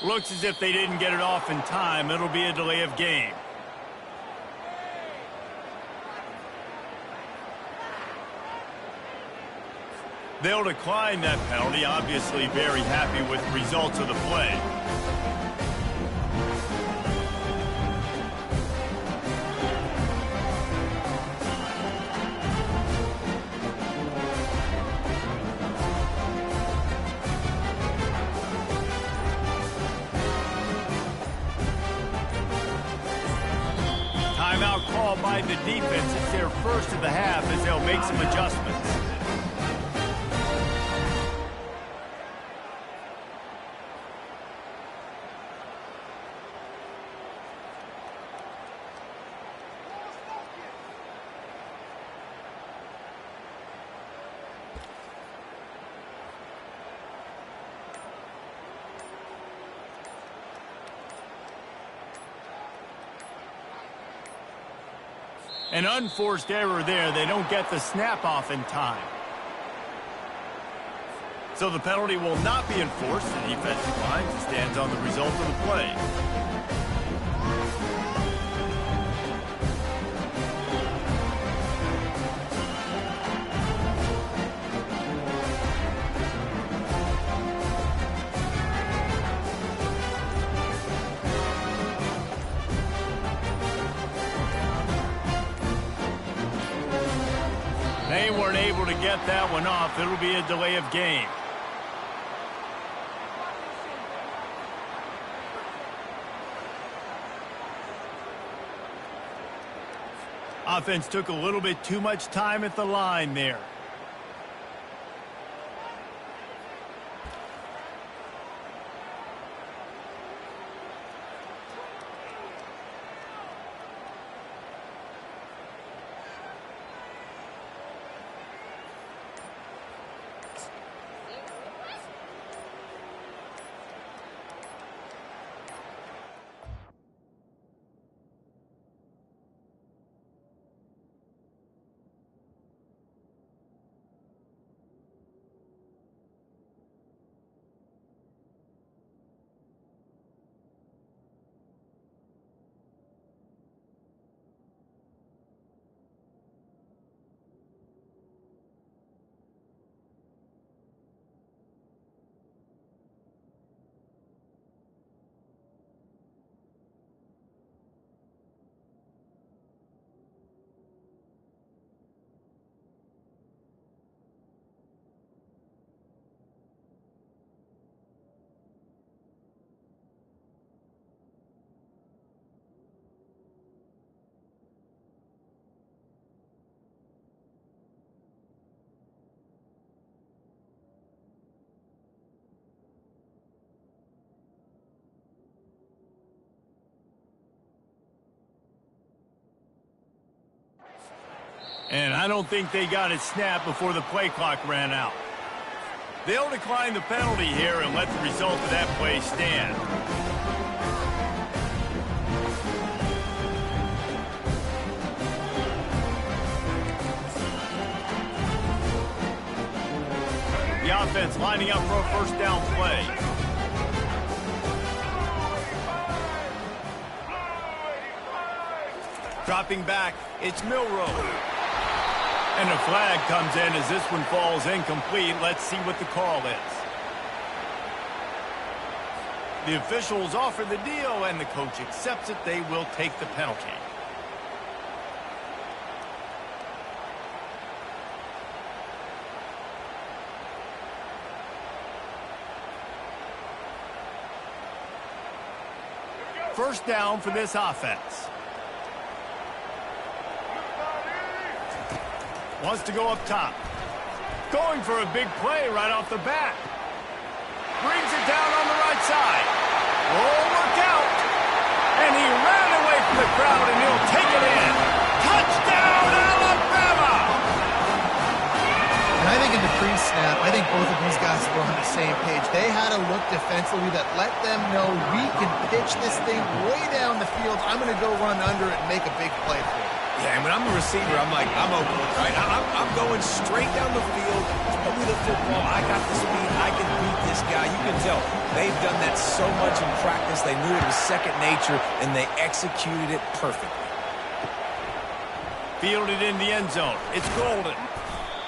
Looks as if they didn't get it off in time. It'll be a delay of game. They'll decline that penalty, obviously very happy with the results of the play. Timeout called by the defense. It's their first of the half as they'll make some adjustments. An unforced error there. They don't get the snap off in time. So the penalty will not be enforced. The defensive line stands on the result of the play. They weren't able to get that one off. It'll be a delay of game. Offense took a little bit too much time at the line there. And I don't think they got it snapped before the play clock ran out. They'll decline the penalty here and let the result of that play stand. The offense lining up for a first down play. Dropping back, it's Milroe. And a flag comes in as this one falls incomplete. Let's see what the call is. The officials offer the deal, and the coach accepts it. They will take the penalty. First down for this offense. Wants to go up top. Going for a big play right off the bat. Brings it down on the right side. Oh, look out. And he ran away from the crowd, and he'll take it in. Touchdown, Alabama! And I think in the pre-snap, I think both of these guys were on the same page. They had a look defensively that let them know we can pitch this thing way down the field. I'm going to go run under it and make a big play for it. Yeah, and when I'm a receiver, I'm like, I'm open, right? I'm going straight down the field. Throw me the football. I got the speed. I can beat this guy. You can Denzel, they've done that so much in practice. They knew it was second nature, and they executed it perfectly. Fielded in the end zone. It's Golden.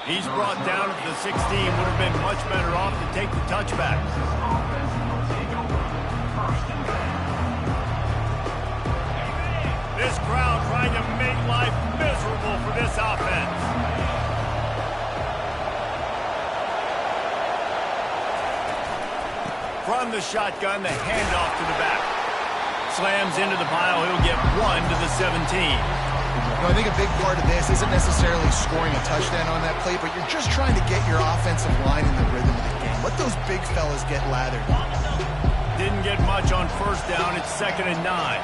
He's brought down at the 16. Would have been much better off to take the touchback. This crowd trying to make life miserable for this offense. From the shotgun, the handoff to the back. Slams into the pile. He'll get 1 to the 17. I think a big part of this isn't necessarily scoring a touchdown on that play, but you're just trying to get your offensive line in the rhythm of the game. Let those big fellas get lathered. Didn't get much on first down. It's 2nd and 9.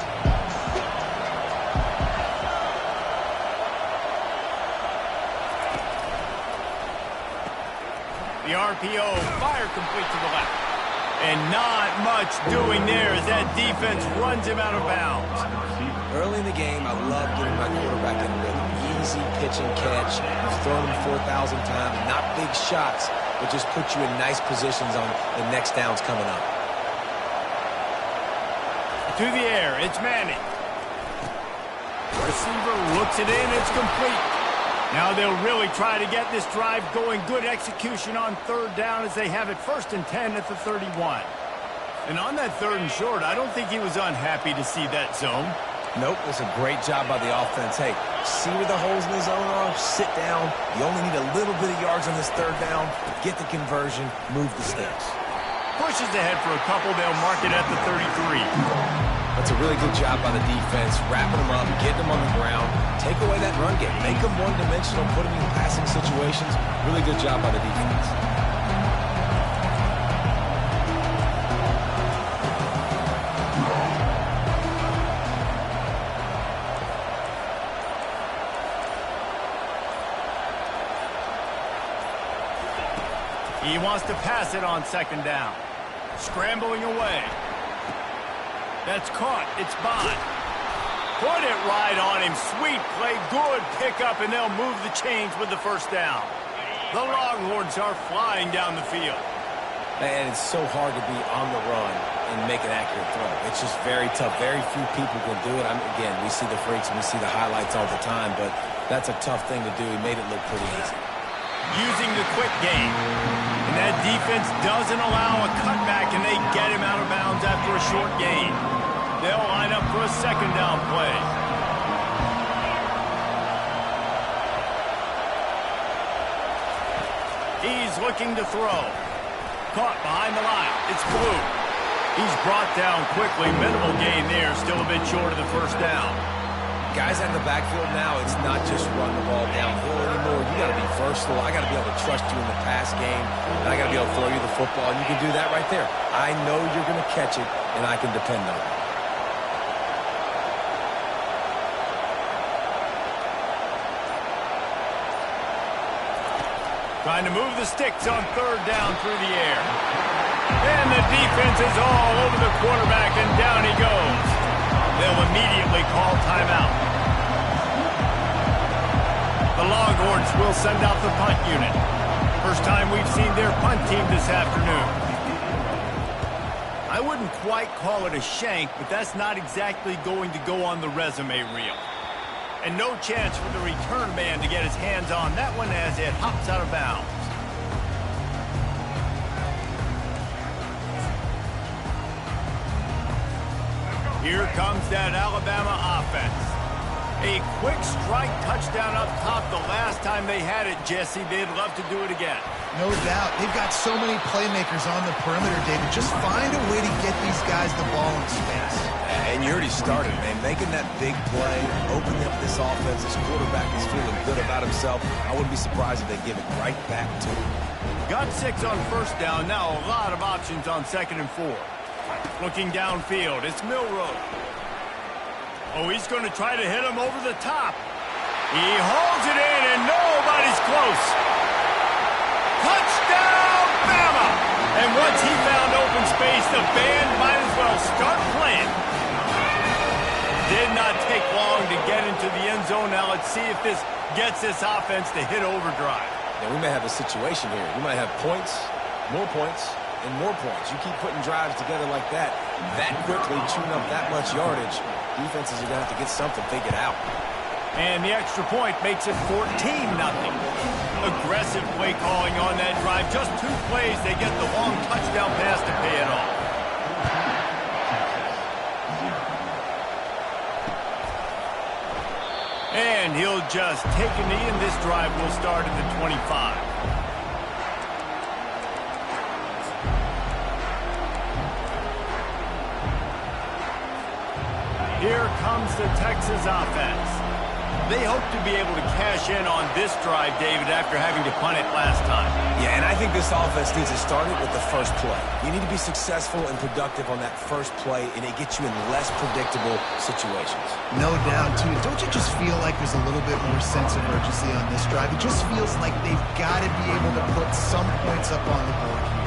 The RPO, fire complete to the left. And not much doing there as that defense runs him out of bounds. Early in the game, I love getting my quarterback in rhythm. Easy pitch and catch. You've thrown him 4,000 times. Not big shots, but just put you in nice positions on the next downs coming up. To the air, it's Manning. Receiver looks it in, it's complete. Now they'll really try to get this drive going. Good execution on third down as they have it 1st and 10 at the 31. And on that 3rd and short, I don't think he was unhappy to see that zone. Nope, it's a great job by the offense. Hey, see where the holes in the zone are? Sit down. You only need a little bit of yards on this 3rd down. Get the conversion, move the sticks. Pushes ahead for a couple. They'll mark it at the 33. That's a really good job by the defense, wrapping them up, getting them on the ground. Take away that run game. Make them one-dimensional, put them in passing situations. Really good job by the defense. He wants to pass it on 2nd down. Scrambling away. That's caught. It's Bond. Put it right on him. Sweet play. Good pickup, and they'll move the chains with the 1st down. The Longhorns are flying down the field. Man, it's so hard to be on the run and make an accurate throw. It's just very tough. Very few people can do it. Again, we see the freaks and we see the highlights all the time, but that's a tough thing to do. He made it look pretty easy. Using the quick game. And that defense doesn't allow a cutback, and they get him out of bounds after a short gain. They'll line up for a 2nd down play. He's looking to throw. Caught behind the line. It's Blue. He's brought down quickly. Minimal gain there. Still a bit short of the 1st down. Guys out in the backfield now, it's not just run the ball downhill anymore. You got to be versatile. I got to be able to trust you in the pass game, and I got to be able to throw you the football, and you can do that right there. I know you're going to catch it, and I can depend on it. Trying to move the sticks on 3rd down through the air. And the defense is all over the quarterback, and down he goes. They'll immediately call timeout. The Longhorns will send out the punt unit. First time we've seen their punt team this afternoon. I wouldn't quite call it a shank, but that's not exactly going to go on the resume reel. And no chance for the return man to get his hands on that one as it hops out of bounds. Here comes that Alabama offense. A quick strike touchdown up top the last time they had it, Jesse. They'd love to do it again. No doubt. They've got so many playmakers on the perimeter, David. Just find a way to get these guys the ball in space. And you already started, man. Making that big play, opening up this offense. This quarterback is feeling good about himself. I wouldn't be surprised if they give it right back to him. Got 6 on 1st down. Now a lot of options on 2nd and 4. Looking downfield, it's Milroe. Oh, he's going to try to hit him over the top. He holds it in, and nobody's close. Touchdown, Bama! And once he found open space, the band might as well start playing. Did not take long to get into the end zone. Now let's see if this gets this offense to hit overdrive. Yeah, we may have a situation here. We might have points, more points, and more points. You keep putting drives together like that quickly, chewing up that much yardage, defenses are going to have to get something figured out. And the extra point makes it 14-0. Aggressive play calling on that drive. Just 2 plays, they get the long touchdown pass to pay it off. And he'll just take a knee, and this drive will start at the 25. Here comes the Texas offense. They hope to be able to cash in on this drive, David, after having to punt it last time. Yeah, and I think this offense needs to start it with the first play. You need to be successful and productive on that first play, and it gets you in less predictable situations. No doubt, too. Don't you just feel like there's a little bit more sense of urgency on this drive? It just feels like they've got to be able to put some points up on the board here.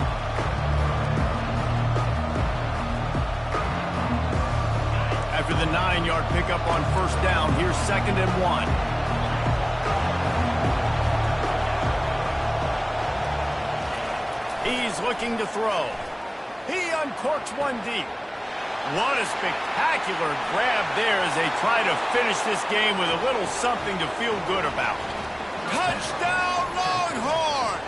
After the 9-yard pickup on first down, here's 2nd and 1. He's looking to throw. He uncorks one deep. What a spectacular grab there as they try to finish this game with a little something to feel good about. Touchdown, Longhorns!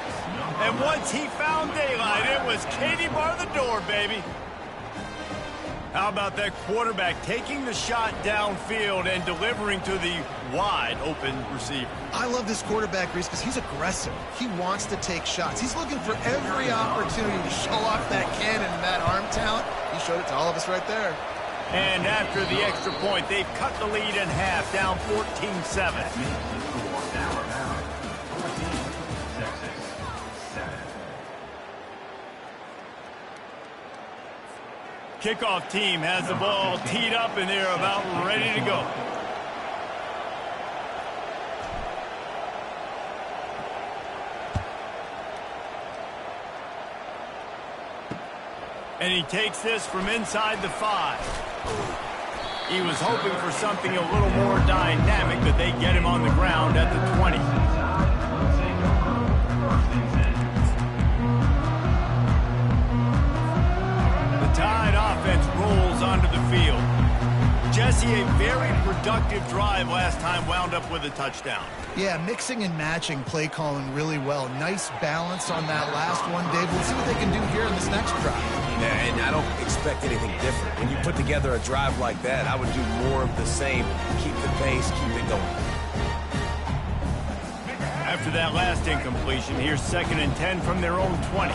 And once he found daylight, it was Katie bar the door, baby. How about that quarterback taking the shot downfield and delivering to the wide-open receiver? I love this quarterback, Reese, because he's aggressive. He wants to take shots. He's looking for every opportunity to show off that cannon and that arm talent. He showed it to all of us right there. And after the extra point, they've cut the lead in half, down 14-7. Kickoff team has the ball teed up, and they're about ready to go. And he takes this from inside the 5. He was hoping for something a little more dynamic, but they get him on the ground at the 20. Tide offense rolls onto the field. Jesse, a very productive drive last time, wound up with a touchdown. Yeah, mixing and matching play calling really well. Nice balance on that last one, Dave. We'll see what they can do here in this next drive. Yeah, and I don't expect anything different. When you put together a drive like that, I would do more of the same. Keep the pace, keep it going. After that last incompletion, here's 2nd and 10 from their own 20.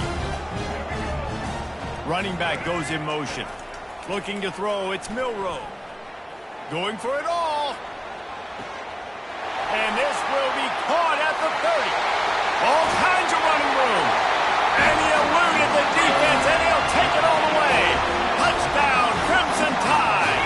Running back goes in motion. Looking to throw, it's Milroe. Going for it all. And this will be caught at the 30. All kinds of running room. And he eluded the defense, and he'll take it all the way. Touchdown, Crimson Tide.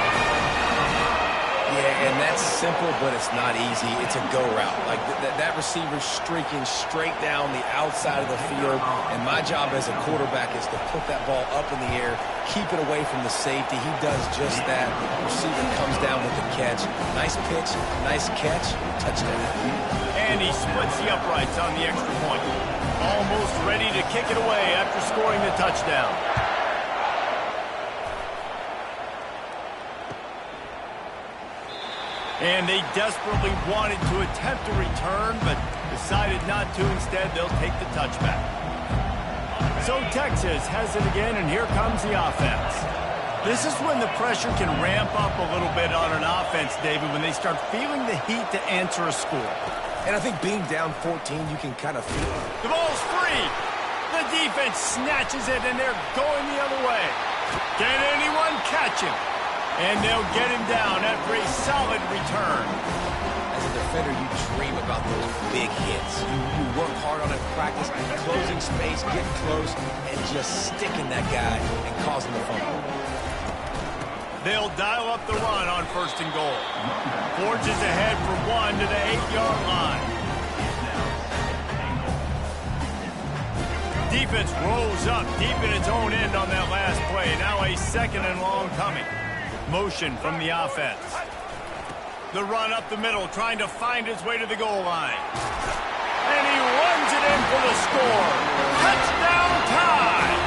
Yeah, and that's simple, but it's not easy. It's a go route. Like that receiver's streaking straight down the outside of the field, and my job as a quarterback is to put that ball up in the air, keep it away from the safety. He does just that. The receiver comes down with the catch. Nice pitch, nice catch, touchdown. And he splits the uprights on the extra point. Almost ready to kick it away after scoring the touchdown. And they desperately wanted to attempt a return, but decided not to. Instead, they'll take the touchback. So Texas has it again, and here comes the offense. This is when the pressure can ramp up a little bit on an offense, David, when they start feeling the heat to answer a score. And I think being down 14, you can kind of feel it. The ball's free. The defense snatches it, and they're going the other way. Can anyone catch him? And they'll get him down after a solid return. As a defender, you dream about those big hits. You work hard on it in practice, closing space, getting close, and just sticking that guy and causing the fumble. They'll dial up the run on 1st and goal. Forges ahead for 1 to the 8-yard line. Defense rolls up deep in its own end on that last play. Now a 2nd and long coming. Motion from the offense. The run up the middle, trying to find his way to the goal line. And he runs it in for the score. Touchdown Tide!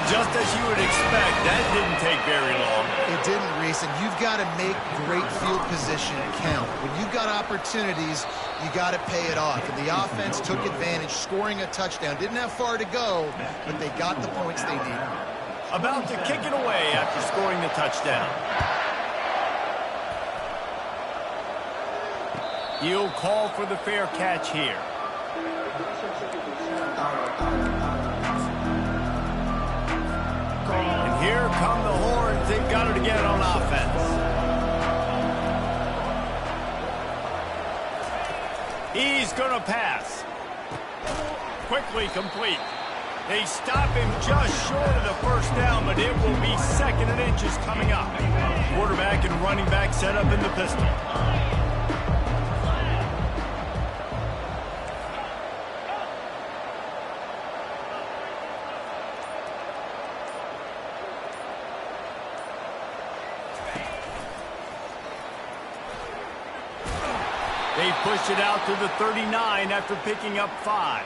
just as you would expect, that didn't take very long. It didn't, Reese, and you've got to make great field position count. When you've got opportunities, you got to pay it off. And the offense took advantage, scoring a touchdown. Didn't have far to go, but they got the points they needed. About to kick it away after scoring the touchdown. He'll call for the fair catch here. And here come the horns. They've got it again on offense. He's going to pass. Quickly complete. They stop him just short of the first down, but it will be 2nd and inches coming up. Quarterback and running back set up in the pistol. They push it out to the 39 after picking up 5.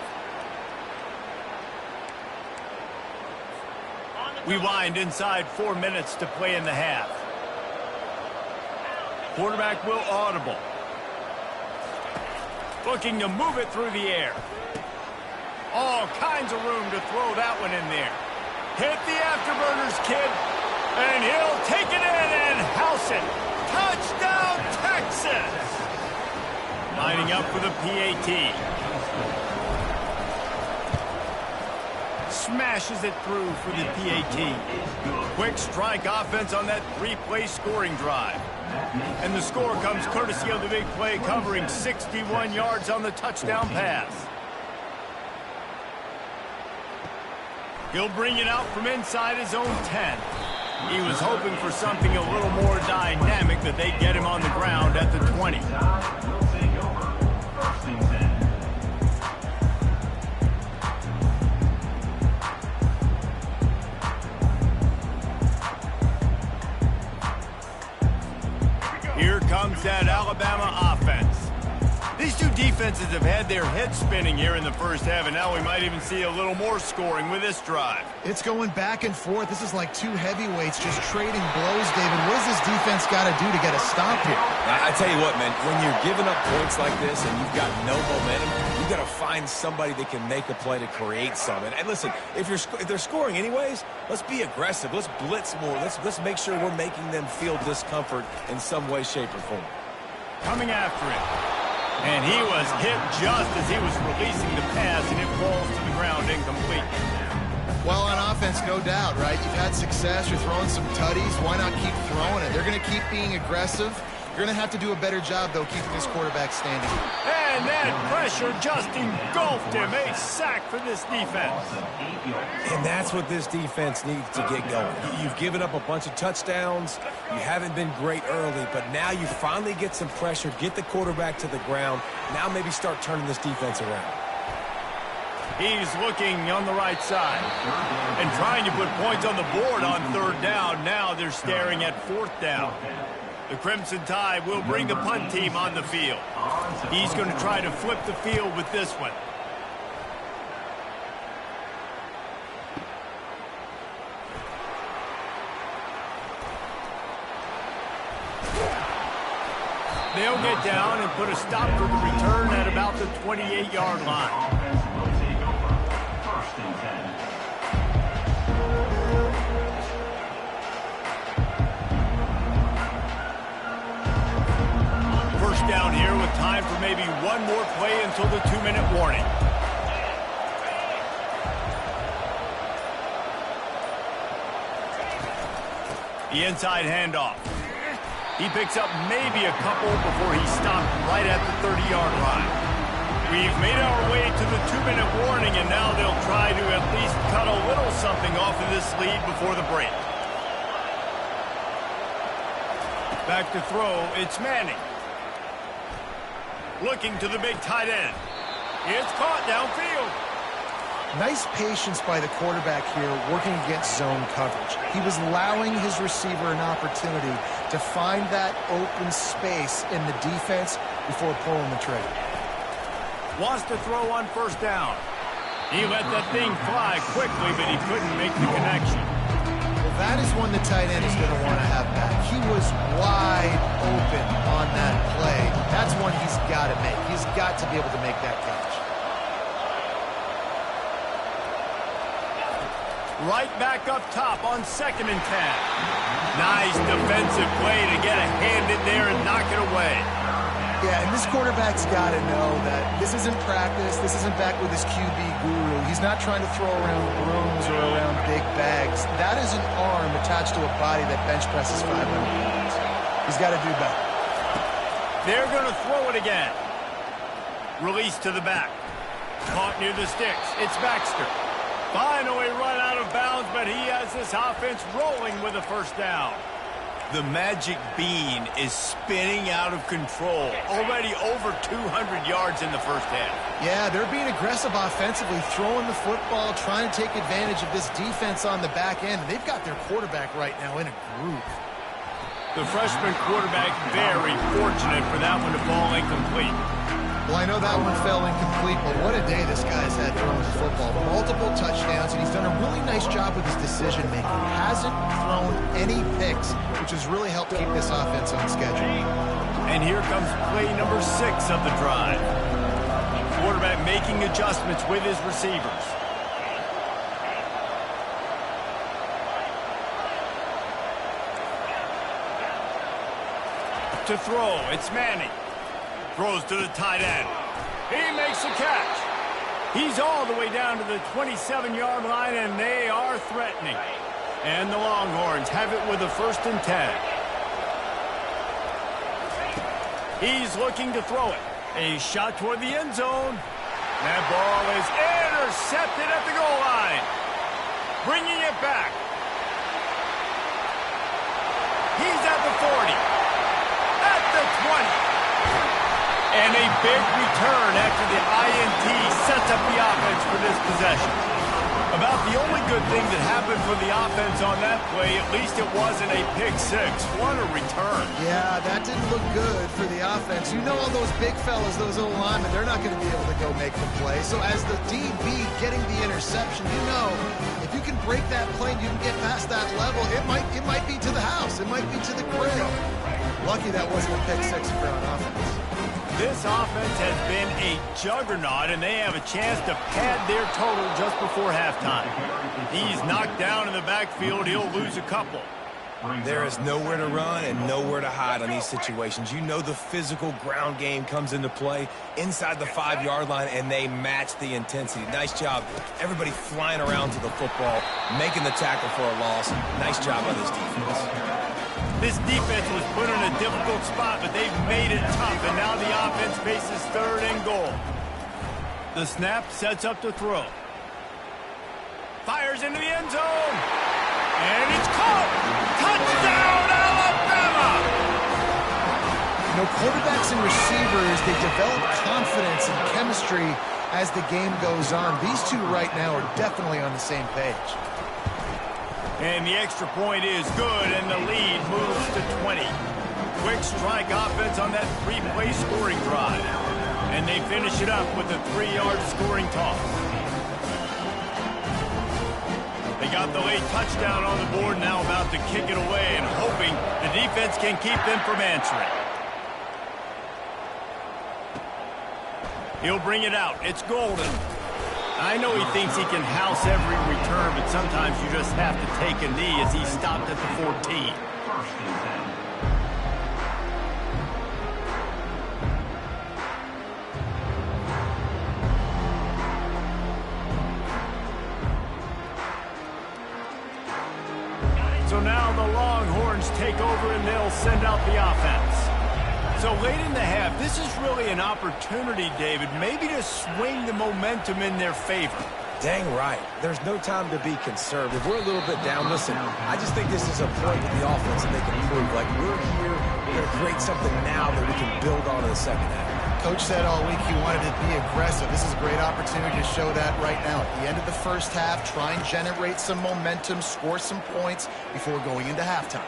We wind inside 4 minutes to play in the half. Quarterback will audible. Looking to move it through the air. All kinds of room to throw that one in there. Hit the afterburners, kid. And he'll take it in and house it. Touchdown, Texas! Lining up for the PAT. Smashes it through for the PAT. Quick strike offense on that 3-play scoring drive. And the score comes courtesy of the big play, covering 61 yards on the touchdown pass. He'll bring it out from inside his own 10. He was hoping for something a little more dynamic, that they get him on the ground at the 20. Here comes that Alabama offense. These two defenses have had their heads spinning here in the first half, and now we might even see a little more scoring with this drive. It's going back and forth. This is like two heavyweights just trading blows, David. What does this defense got to do to get a stop here? I tell you what, man, when you're giving up points like this and you've got no momentum, you've got to find somebody that can make a play to create something. And listen, if they're scoring anyways, let's be aggressive. Let's blitz more. Let's make sure we're making them feel discomfort in some way, shape, or form. Coming after it. And he was hit just as he was releasing the pass, and it falls to the ground incomplete. Well, on offense, no doubt, right? You've had success. You're throwing some tutties. Why not keep throwing it? They're going to keep being aggressive. You're going to have to do a better job, though, keeping this quarterback standing. And that pressure just engulfed him. A sack for this defense. And that's what this defense needs to get going. You've given up a bunch of touchdowns. You haven't been great early, but now you finally get some pressure, get the quarterback to the ground. Now maybe start turning this defense around. He's looking on the right side and trying to put points on the board on 3rd down. Now they're staring at 4th down. The Crimson Tide will bring the punt team on the field. He's going to try to flip the field with this one. They'll get down and put a stop to the return at about the 28-yard line. Down here with time for maybe one more play until the 2-minute warning. The inside handoff. He picks up maybe a couple before he stopped right at the 30-yard line. We've made our way to the 2-minute warning, and now they'll try to at least cut a little something off of this lead before the break. Back to throw, it's Manning. Looking to the big tight end. It's caught downfield. Nice patience by the quarterback here working against zone coverage. He was allowing his receiver an opportunity to find that open space in the defense before pulling the trigger. Wants to throw on 1st down. He let that thing fly quickly, but he couldn't make the connection. Well, that is one the tight end is going to want to have back. He was wide open on that play. That's one he's got to make. He's got to be able to make that catch. Right back up top on 2nd and 10. Nice defensive play to get a hand in there and knock it away. Yeah, and this quarterback's got to know that this isn't practice. This isn't back with his QB guru. He's not trying to throw around brooms or around big bags. That is an arm attached to a body that bench presses 500 pounds. He's got to do better. They're going to throw it again. Release to the back. Caught near the sticks. It's Baxter. Finally run out of bounds, but he has this offense rolling with a first down. The magic bean is spinning out of control. Already over 200 yards in the first half. Yeah, they're being aggressive offensively, throwing the football, trying to take advantage of this defense on the back end. They've got their quarterback right now in a groove. The freshman quarterback very fortunate for that one to fall incomplete. Well, I know that one fell incomplete, but what a day this guy's had throwing the football. Multiple touchdowns, and he's done a really nice job with his decision-making. Hasn't thrown any picks, which has really helped keep this offense on schedule. And here comes play number 6 of the drive. Quarterback making adjustments with his receivers. To throw, it's Manning. Throws to the tight end. He makes the catch. He's all the way down to the 27-yard line, and they are threatening. And the Longhorns have it with a 1st and 10. He's looking to throw it. A shot toward the end zone. That ball is intercepted at the goal line. Bringing it back. He's at the 40. At the 20. And a big return after the INT sets up the offense for this possession. About the only good thing that happened for the offense on that play, at least it wasn't a pick 6. What a return. Yeah, that didn't look good for the offense. You know all those big fellas, those old linemen, they're not going to be able to go make the play. So as the DB getting the interception, you know, if you can break that play and you can get past that level, it might be to the house. It might be to the grave. Lucky that wasn't a pick 6 for on offense. This offense has been a juggernaut, and they have a chance to pad their total just before halftime. He's knocked down in the backfield. He'll lose a couple. There is nowhere to run and nowhere to hide on these situations. You know the physical ground game comes into play inside the 5-yard line, and they match the intensity. Nice job. Everybody flying around to the football, making the tackle for a loss. Nice job by this defense. This defense was put in a difficult spot, but they've made it tough, and now the offense faces 3rd and goal. The snap sets up to throw. Fires into the end zone. And it's caught. Touchdown, Alabama! You know, quarterbacks and receivers, they develop confidence and chemistry as the game goes on. These two right now are definitely on the same page. And the extra point is good, and the lead moves to 20. Quick strike offense on that 3-play scoring drive. And they finish it up with a 3-yard scoring toss. They got the late touchdown on the board, now about to kick it away and hoping the defense can keep them from answering. He'll bring it out. It's Golden. I know he thinks he can house every return, but sometimes you just have to take a knee as he stopped at the 14. So now the Longhorns take over and they'll send out the offense. So late in the half, this is really an opportunity, David, maybe to swing the momentum in their favor. Dang right. There's no time to be conservative. We're a little bit down. Listen, I just think this is a point with the offense that they can prove. Like, we're here, we're going to create something now that we can build on in the second half. Coach said all week he wanted to be aggressive. This is a great opportunity to show that right now. At the end of the first half, try and generate some momentum, score some points before going into halftime.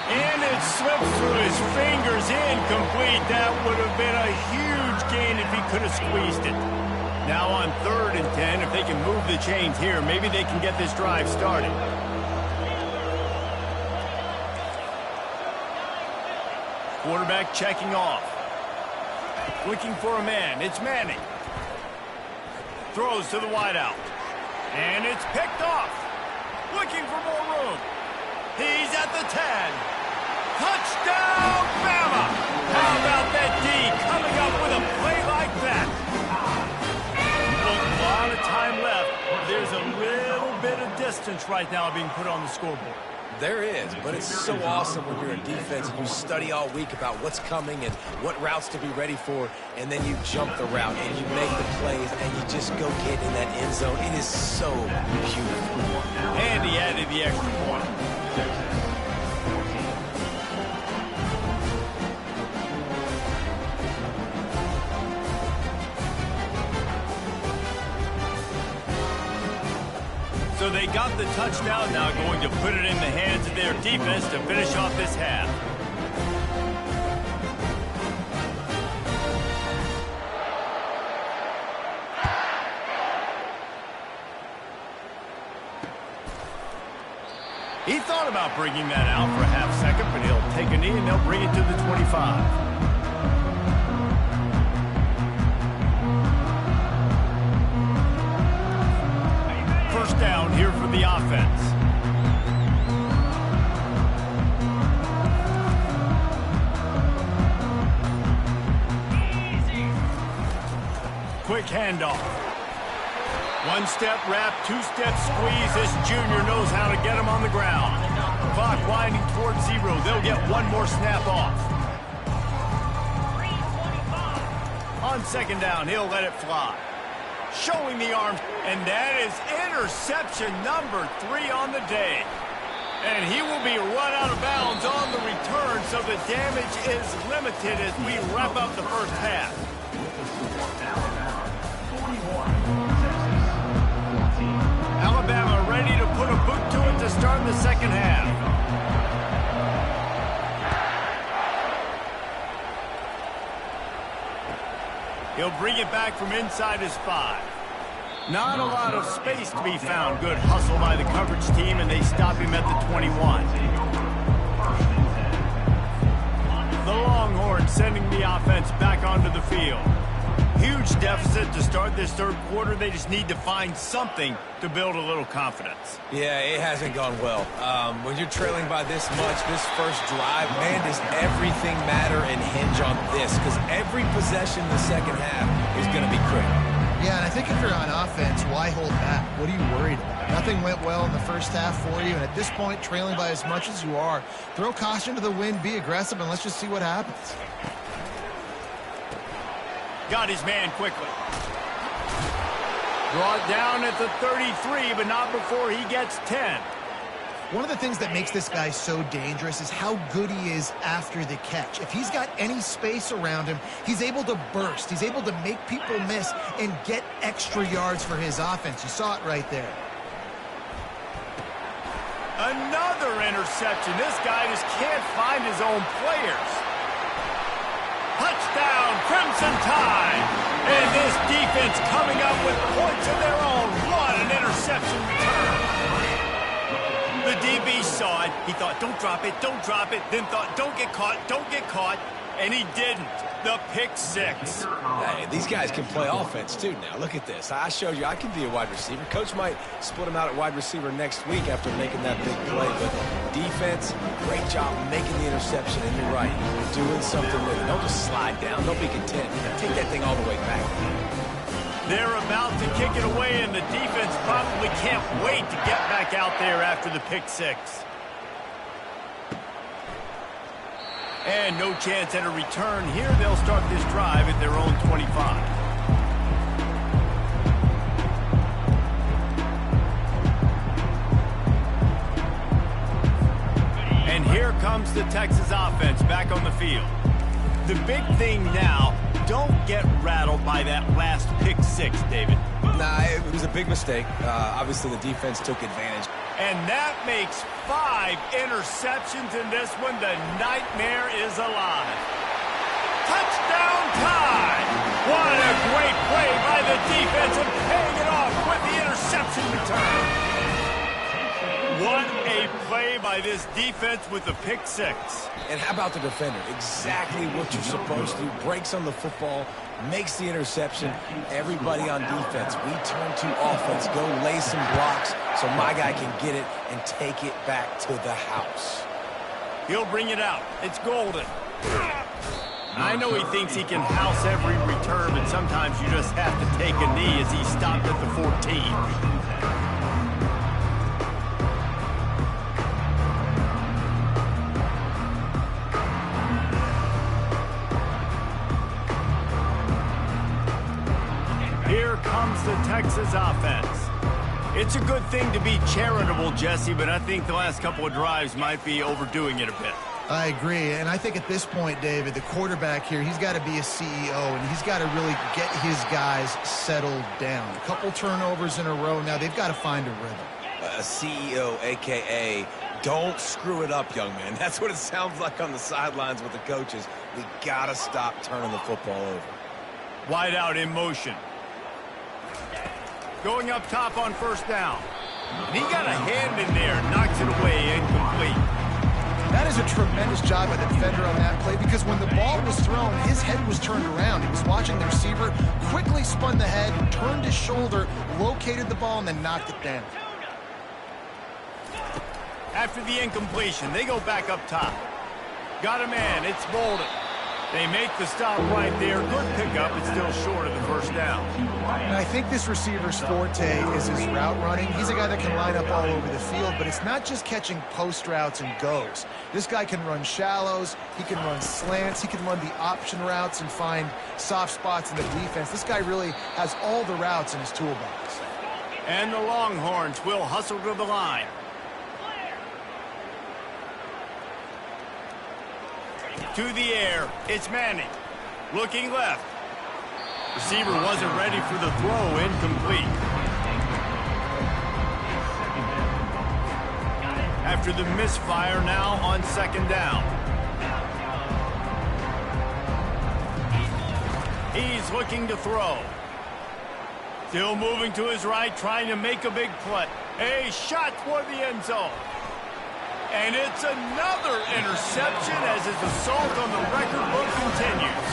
And it slips through his fingers, incomplete. That would have been a huge gain if he could have squeezed it. Now on 3rd and 10, if they can move the chains here, maybe they can get this drive started. Quarterback checking off. Looking for a man. It's Manning. Throws to the wideout. And it's picked off. Looking for more room. He's at the 10. Touchdown, Bama! How about that D coming up with a play like that? A lot of time left. There's a little bit of distance right now being put on the scoreboard. There is, but it's so awesome when you're a defense and you study all week about what's coming and what routes to be ready for, and then you jump the route and you make the plays and you just go get in that end zone. It is so beautiful. And he added the extra point. So they got the touchdown, now going to put it in the hands of their defense to finish off this half. He thought about bringing that out for a half second, but he'll take a knee and they'll bring it to the 25. Down here for the offense. Quick handoff. One step wrap, two step squeeze. This junior knows how to get him on the ground. Clock winding towards 0. They'll get one more snap off. On 2nd down, he'll let it fly. Showing the arms, and that is interception number 3 on the day. And he will be run out of bounds on the return, so the damage is limited as we wrap up the first half. Alabama ready to put a boot to it to start the second half. He'll bring it back from inside his 5. Not a lot of space to be found. Good hustle by the coverage team, and they stop him at the 21. The Longhorns sending the offense back onto the field. Huge deficit to start this 3rd quarter. They just need to find something to build a little confidence. Yeah, it hasn't gone well. When you're trailing by this much, this first drive, man, does everything matter and hinge on this? Because every possession in the second half is going to be critical. Yeah, and I think if you're on offense, why hold back? What are you worried about? Nothing went well in the first half for you, and at this point, trailing by as much as you are, throw caution to the wind, be aggressive, and let's just see what happens. Got his man quickly. Brought down at the 33, but not before he gets 10. One of the things that makes this guy so dangerous is how good he is after the catch. If he's got any space around him, he's able to burst. He's able to make people miss and get extra yards for his offense. You saw it right there. Another interception. This guy just can't find his own players. Touchdown, Crimson Tide. And this defense coming up with points of their own. What an interception return. The DB saw it. He thought, don't drop it, don't drop it. Then thought, don't get caught. And he didn't. The pick 6. Hey, these guys can play offense, too, now. Look at this. I showed you I can be a wide receiver. Coach might split him out at wide receiver next week after making that big play. But defense, great job making the interception. And you're right, doing something with it. Don't just slide down. Don't be content. Take that thing all the way back. They're about to kick it away, and the defense probably can't wait to get back out there after the pick 6. And no chance at a return here. They'll start this drive at their own 25. And here comes the Texas offense back on the field. The big thing now, don't get rattled by that last pick 6, David. Nah, it was a big mistake. Obviously, the defense took advantage. And that makes 5 interceptions in this one. The nightmare is alive. Touchdown Tide! What a great play by the defense and paying it off with the interception return. What a play by this defense with the pick six. And how about the defender? Exactly what you're supposed to do. Breaks on the football, makes the interception. Everybody on defense, we turn to offense. Go lay some blocks so my guy can get it and take it back to the house. He'll bring it out. It's Golden. I know he thinks he can house every return, but sometimes you just have to take a knee as he stopped at the 14. Here comes the Texas offense. It's a good thing to be charitable, Jesse, but I think the last couple of drives might be overdoing it a bit. I agree, and I think at this point, David, the quarterback here, he's got to be a CEO, and he's got to really get his guys settled down. A couple turnovers in a row. Now they've got to find a rhythm. A CEO, a.k.a. don't screw it up, young man. That's what it sounds like on the sidelines with the coaches. We got to stop turning the football over. Wide out in motion. Going up top on first down. And he got a hand in there, knocks it away, incomplete. That is a tremendous job by the defender on that play because when the ball was thrown, his head was turned around. He was watching the receiver, quickly spun the head, turned his shoulder, located the ball, and then knocked it down. After the incompletion, they go back up top. Got a man, it's Bolden. They make the stop right there. Good pickup, but still short of the first down. And I think this receiver's forte is his route running. He's a guy that can line up all over the field, but it's not just catching post routes and goes. This guy can run shallows, he can run slants, he can run the option routes and find soft spots in the defense. This guy really has all the routes in his toolbox. And the Longhorns will hustle to the line. To the air, it's Manning. Looking left. Receiver wasn't ready for the throw, incomplete. After the misfire, now on second down. He's looking to throw. Still moving to his right, trying to make a big play. A shot toward the end zone. And it's another interception as his assault on the record book continues.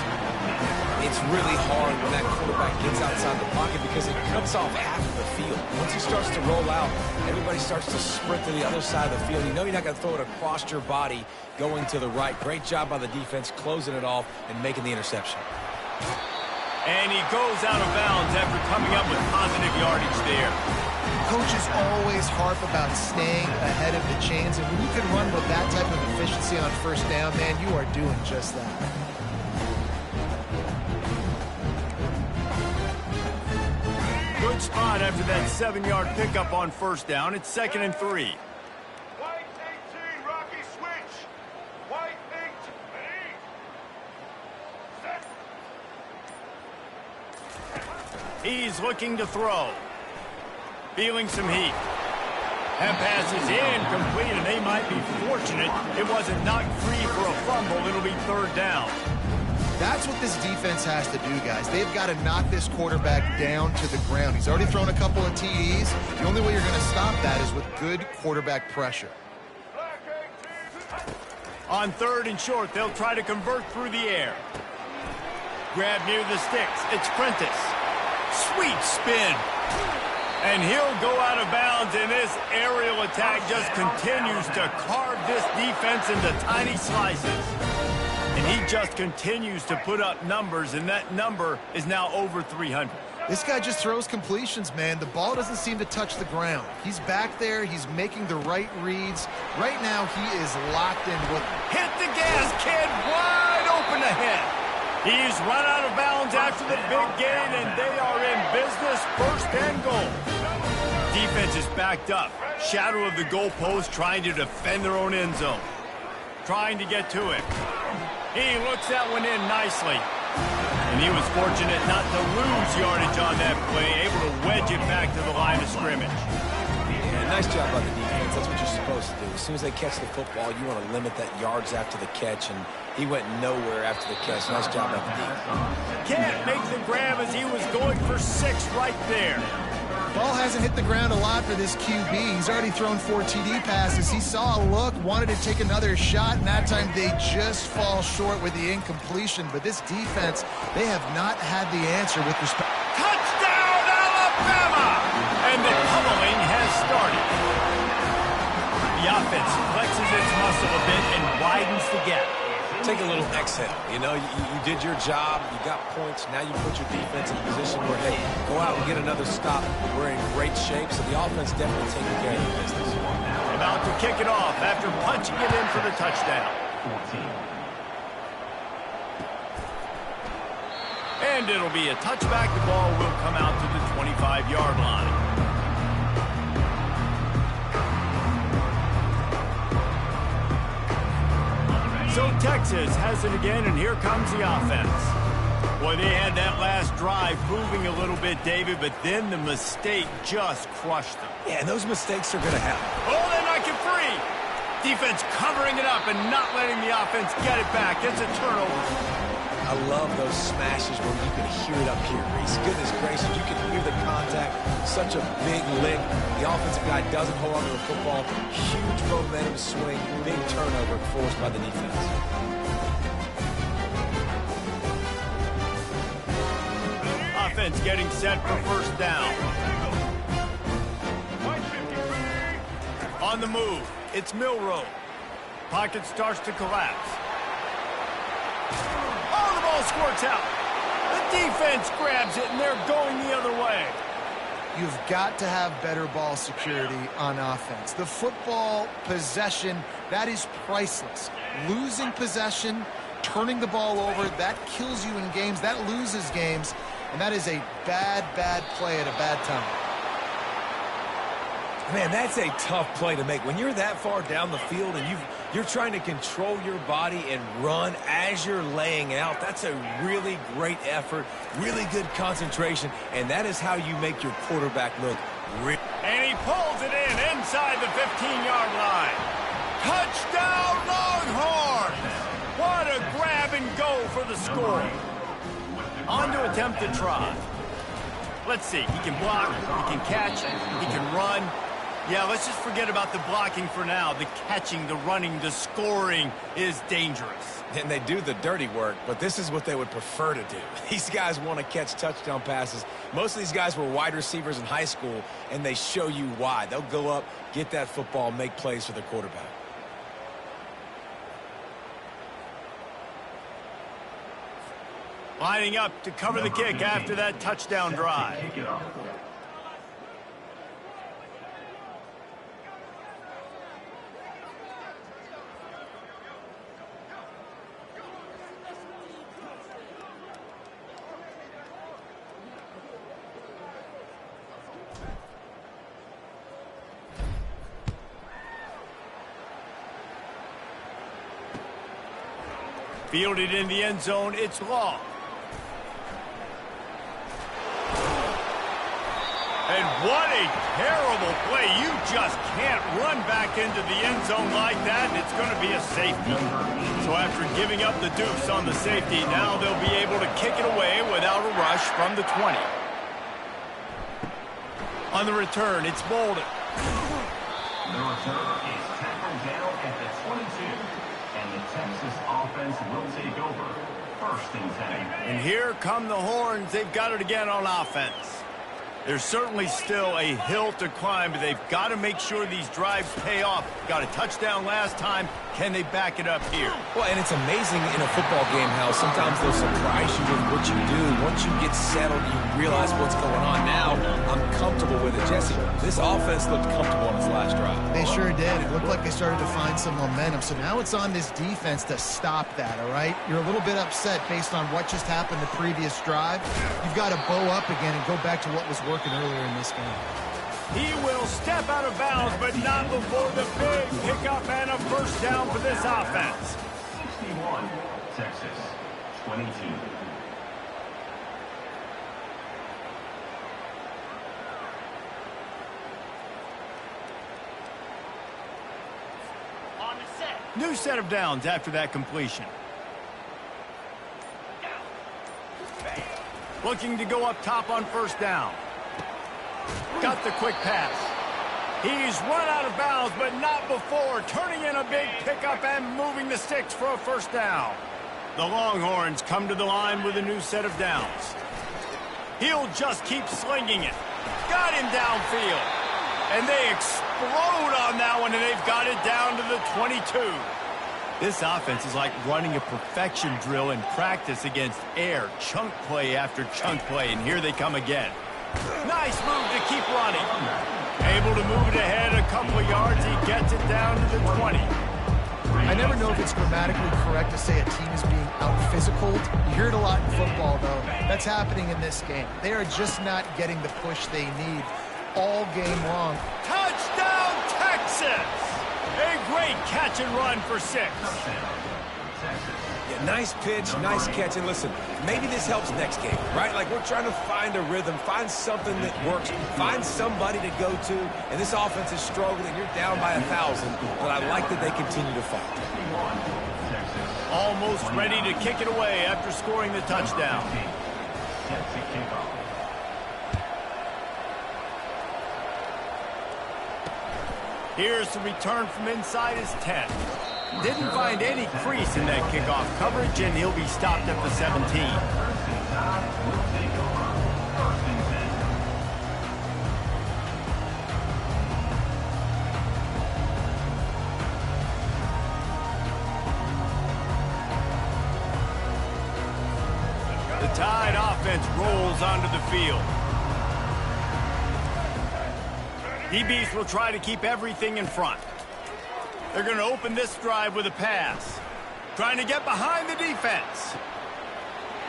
It's really hard when that quarterback gets outside the pocket because it cuts off half of the field. Once he starts to roll out, everybody starts to sprint to the other side of the field. You know you're not going to throw it across your body going to the right. Great job by the defense closing it off and making the interception. And he goes out of bounds after coming up with positive yardage there. Coaches always harp about staying ahead of the chains, and when you can run with that type of efficiency on first down, man, you are doing just that. Good spot after that 7-yard pickup on first down. It's 2nd and 3. White 18, Rocky switch. White 18. He's looking to throw. Feeling some heat. That pass is incomplete, and they might be fortunate it wasn't knocked free for a fumble. It'll be 3rd down. That's what this defense has to do, guys. They've got to knock this quarterback down to the ground. He's already thrown a couple of TDs. The only way you're going to stop that is with good quarterback pressure. On 3rd and short, they'll try to convert through the air. Grab near the sticks. It's Prentice. Sweet spin. And he'll go out of bounds, and this aerial attack just continues to carve this defense into tiny slices. And he just continues to put up numbers, and that number is now over 300. This guy just throws completions, man. The ball doesn't seem to touch the ground. He's back there. He's making the right reads. Right now, he is locked in with... Hit the gas, kid. Wide open ahead. He's run out of bounds after the big gain, and they are in business. 1st and goal. Defense is backed up. Shadow of the goalpost, trying to defend their own end zone. Trying to get to it. He looks that one in nicely. And he was fortunate not to lose yardage on that play, able to wedge it back to the line of scrimmage. And Nice job by the defense. That's what you're supposed to do. As soon as they catch the football, you want to limit that yards after the catch, and he went nowhere after the catch. Nice job by the defense. Can't make the grab as he was going for 6 right there. Ball hasn't hit the ground a lot for this QB. He's already thrown 4 TD passes. He saw a look, wanted to take another shot, and that time they just fall short with the incompletion. But this defense, they have not had the answer with respect. Touchdown, Alabama! And the pummeling has started. The offense flexes its muscle a bit and widens the gap. Take a little exhale. You know, you did your job. You got points. Now you put your defense in a position where, hey, go out and get another stop. We're in great shape, so the offense definitely taking care of the business. About to kick it off after punching it in for the touchdown. And it'll be a touchback. The ball will come out to the 25-yard line. So Texas has it again, and here comes the offense. Boy, they had that last drive moving a little bit, David, but then the mistake just crushed them. Yeah, and those mistakes are going to happen. Oh, they knock it free. Defense covering it up and not letting the offense get it back. It's a turnover. I love those smashes where you can hear it up here, Reese. Goodness gracious, you can hear the contact. Such a big lick. The offensive guy doesn't hold on to the football. Huge momentum swing. Big turnover forced by the defense. Offense getting set for first down. On the move, it's Milroe. Pocket starts to collapse. Oh, the ball squirts out. The defense grabs it, and they're going the other way. You've got to have better ball security on offense. The football possession, that is priceless. Losing possession, turning the ball over, that kills you in games, that loses games, and that is a bad, bad play at a bad time. Man, that's a tough play to make. When you're that far down the field and you're trying to control your body and run as you're laying out, that's a really great effort, really good concentration, and that is how you make your quarterback look real. And he pulls it in inside the 15-yard line. Touchdown, Longhorns! What a grab and go for the score. On to attempt to try. Let's see. He can block, he can catch, he can run. Yeah, let's just forget about the blocking for now. The catching, the running, the scoring is dangerous. And they do the dirty work, but this is what they would prefer to do. These guys want to catch touchdown passes. Most of these guys were wide receivers in high school, and they show you why. They'll go up, get that football, make plays for their quarterback. Lining up to cover the kick after that touchdown drive. Fielded in the end zone, it's Long. And what a terrible play. You just can't run back into the end zone like that, and it's going to be a safety. So after giving up the deuce on the safety, now they'll be able to kick it away without a rush from the 20. On the return, it's Bolden. The return is tackled down at the 22. And the Texas offense will take over. First and 10. And here come the Horns. They've got it again on offense. There's certainly still a hill to climb, but they've got to make sure these drives pay off. Got a touchdown last time. Can they back it up here? Well, and it's amazing in a football game how sometimes they'll surprise you with what you do. Once you get settled, you realize what's going on. Now, I'm comfortable with it. Jesse, this offense looked comfortable on its last drive. They sure did. It looked like they started to find some momentum. So now it's on this defense to stop that, all right? You're a little bit upset based on what just happened the previous drive. You've got to bow up again and go back to what was working earlier in this game. He will step out of bounds, but not before the big pickup and a first down for this offense. 61, Texas, 22. New set of downs after that completion. Looking to go up top on first down. Got the quick pass. He's run out of bounds, but not before turning in a big pickup and moving the sticks for a first down. The Longhorns come to the line with a new set of downs. He'll just keep slinging it. Got him downfield. And they explode on that one, and they've got it down to the 22. This offense is like running a perfection drill in practice against air. Chunk play after chunk play, and here they come again. Nice move to keep running. Able to move it ahead a couple of yards. He gets it down to the 20. I never know if it's grammatically correct to say a team is being out-physicaled. You hear it a lot in football, though. That's happening in this game. They are just not getting the push they need all game long. Touchdown, Texas! A great catch and run for 6. Yeah, nice pitch, nice catch. And listen, maybe this helps next game, right? Like we're trying to find a rhythm, find something that works, find somebody to go to. And this offense is struggling. You're down by 1,000, but I like that they continue to fight. Almost ready to kick it away after scoring the touchdown. Here's the return from inside his 10. Didn't find any crease in that kickoff coverage, and he'll be stopped at the 17. The Tide offense rolls onto the field. DBs will try to keep everything in front. They're going to open this drive with a pass. Trying to get behind the defense.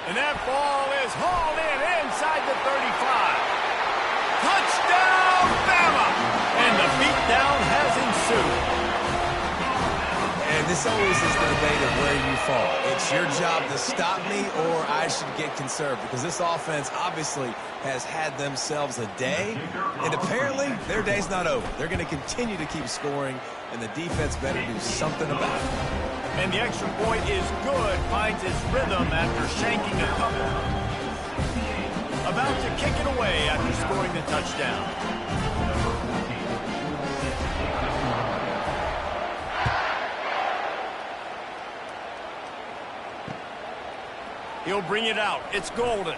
And that ball is hauled in inside the 35. Touchdown, Bama! And the beatdown has ensued. And this always is the debate of where you fall. It's your job to stop me, or I should get conserved, because this offense obviously has had themselves a day, and apparently their day's not over. They're going to continue to keep scoring, and the defense better do something about it. And the extra point is good, finds his rhythm after shanking a couple. About to kick it away after scoring the touchdown. He'll bring it out. It's Golden.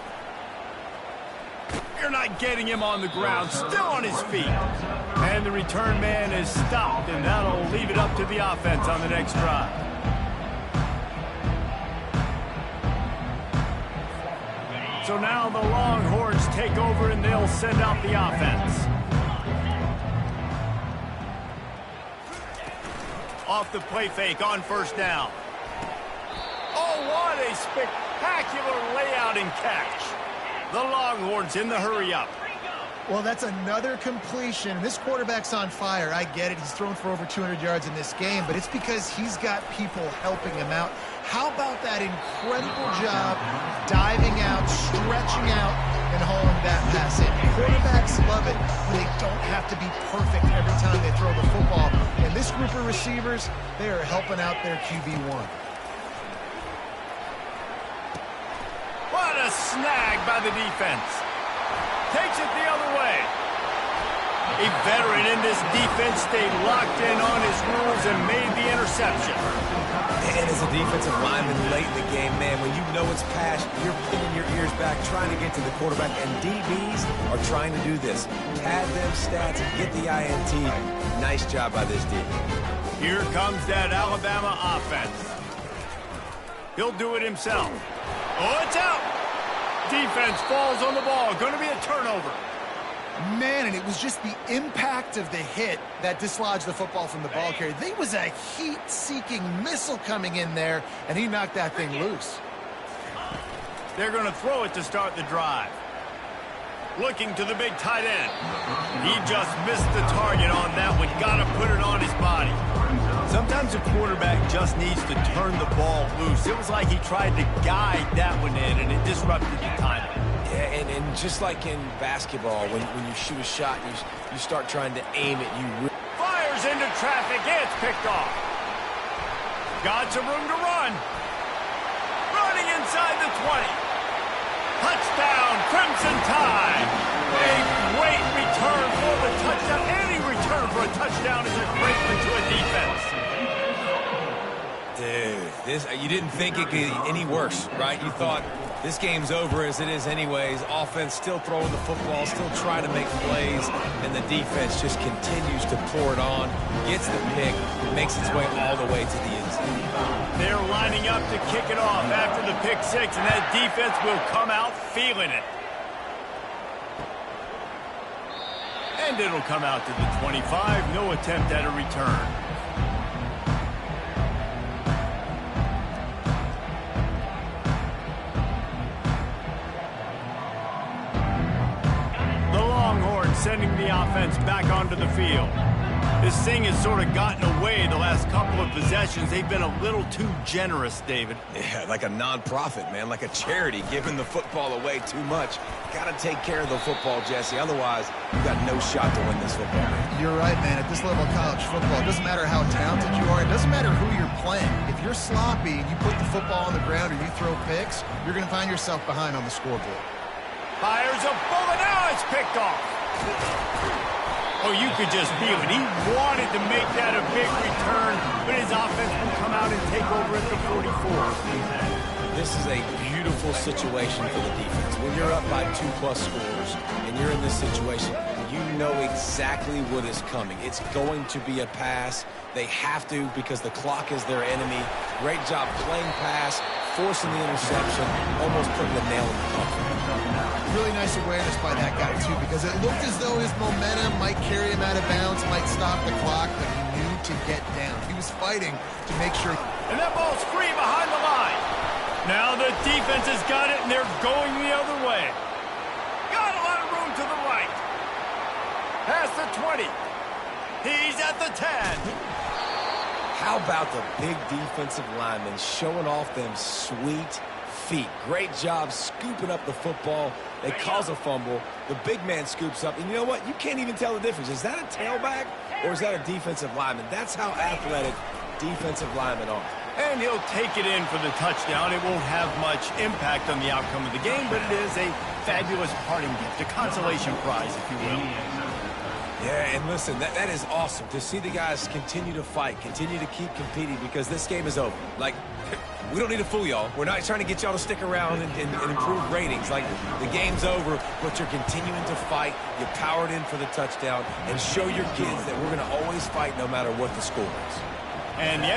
You're not getting him on the ground. Still on his feet. And the return man is stopped, and that'll leave it up to the offense on the next drive. So now the Longhorns take over, and they'll send out the offense. Off the play fake on first down. Oh, what a spectacular layout and catch. The Longhorns in the hurry-up. Well, that's another completion. This quarterback's on fire. I get it. He's thrown for over 200 yards in this game, but it's because he's got people helping him out. How about that incredible job diving out, stretching out, and hauling that pass in? Quarterbacks love it. They don't have to be perfect every time they throw the football. And this group of receivers, they are helping out their QB1. What a snag by the defense. Takes it the other way. A veteran in this defense stayed locked in on his rules and made the interception. And as a defensive lineman late in the game, man, when you know it's past, you're pinning your ears back, trying to get to the quarterback, and DBs are trying to do this. Pad them stats and get the INT. Nice job by this DB. Here comes that Alabama offense. He'll do it himself. Oh, it's out. Defense falls on the ball. Going to be a turnover. Man, and it was just the impact of the hit that dislodged the football from the ball carrier. There was a heat-seeking missile coming in there, and he knocked that thing loose. They're going to throw it to start the drive. Looking to the big tight end. He just missed the target on that one. Got to put it on his body. Sometimes a quarterback just needs to turn the ball loose. It was like he tried to guide that one in, and it disrupted the timing. Yeah, and just like in basketball, when you shoot a shot, you start trying to aim it. Fires into traffic. It's picked off. Got some room to run. Running inside the 20. Touchdown, Crimson Tide. A great return for the touchdown. Any return for a touchdown is a great one to a defense. Dude, you didn't think it could get any worse, right? You thought this game's over as it is anyways. Offense still throwing the football, still trying to make plays, and the defense just continues to pour it on, gets the pick, makes its way all the way to the end zone. They're lining up to kick it off after the pick six, and that defense will come out feeling it. And it'll come out to the 25. No attempt at a return. Sending the offense back onto the field. This thing has sort of gotten away the last couple of possessions. They've been a little too generous, David. Yeah, like a non-profit, man, like a charity giving the football away too much. Got to take care of the football, Jesse. Otherwise, you got no shot to win this football game. You're right, man. At this level of college football, it doesn't matter how talented you are. It doesn't matter who you're playing. If you're sloppy and you put the football on the ground or you throw picks, you're going to find yourself behind on the scoreboard. Fires a bullet. Now it's picked off. Oh, you could just feel it. He wanted to make that a big return, but his offense will come out and take over at the 44. This is a beautiful situation for the defense. When you're up by 2+ scores and you're in this situation, you know exactly what is coming. It's going to be a pass. They have to because the clock is their enemy. Great job playing pass, forcing the interception, almost putting the nail in the coffin. Really nice awareness by that guy, too, because it looked as though his momentum might carry him out of bounds, might stop the clock, but he knew to get down. He was fighting to make sure. And that ball's free behind the line. Now the defense has got it, and they're going the other way. Got a lot of room to the right. Past the 20. He's at the 10. How about the big defensive linemen showing off them sweet feet? Great job scooping up the football. They cause a fumble. The big man scoops up. And you know what? You can't even tell the difference. Is that a tailback or is that a defensive lineman? That's how athletic defensive linemen are. And he'll take it in for the touchdown. It won't have much impact on the outcome of the game, but it is a fabulous parting gift, a consolation prize, if you will. Yeah, and listen, that is awesome to see the guys continue to fight, continue to keep competing because this game is over. Like, we don't need to fool y'all. We're not trying to get y'all to stick around and improve ratings. Like, the game's over, but you're continuing to fight. You powered in for the touchdown and show your kids that we're going to always fight no matter what the score is. And the